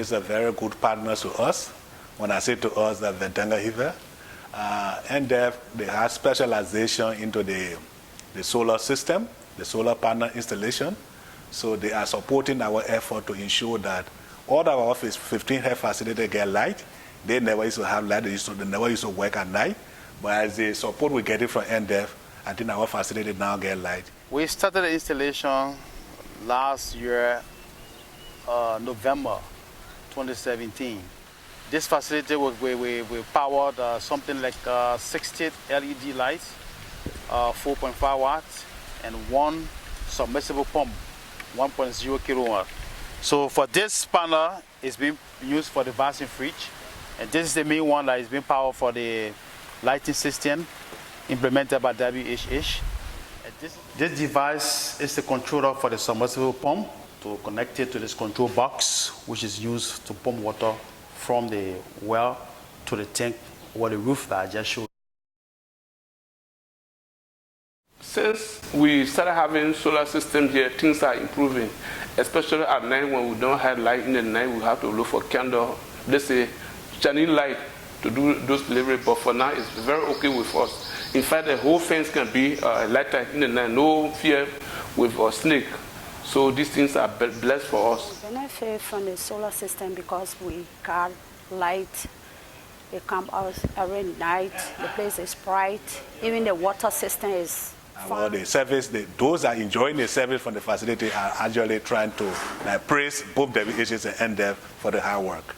is a very good partner to us. When I say to us, that Ventenga Hive. NDEF, they have specialization into the solar system, the solar panel installation. So they are supporting our effort to ensure that all our office 15 health facilities get light. They never used to have light, they never used to work at night. But as the support we get it from NDEF, I think our facility now get light. We started the installation last year, November 2017. This facility, we powered something like 60 LED lights, 4.5 watts, and one submersible pump, 1.0 kilowatt. So for this panel, it's being used for the vacuum fridge, and this is the main one that is being powered for the lighting system implemented by WHH. This device is the controller for the submersible pump to connect it to this control box, which is used to pump water from the well to the tank or the roof that I just showed. Since we started having solar systems here, things are improving, especially at night when we don't have light in the night. We have to look for candle, let's say, shining light to do those deliveries, but for now it's very okay with us. In fact, the whole fence can be lighted in the night, no fear with a snake. So these things are blessed for us. We benefit from the solar system because we got light. They come out every night. The place is bright. Even the water system is fun. Well, the service, those that are enjoying the service from the facility are actually trying to praise both WHS and NDEF for the hard work.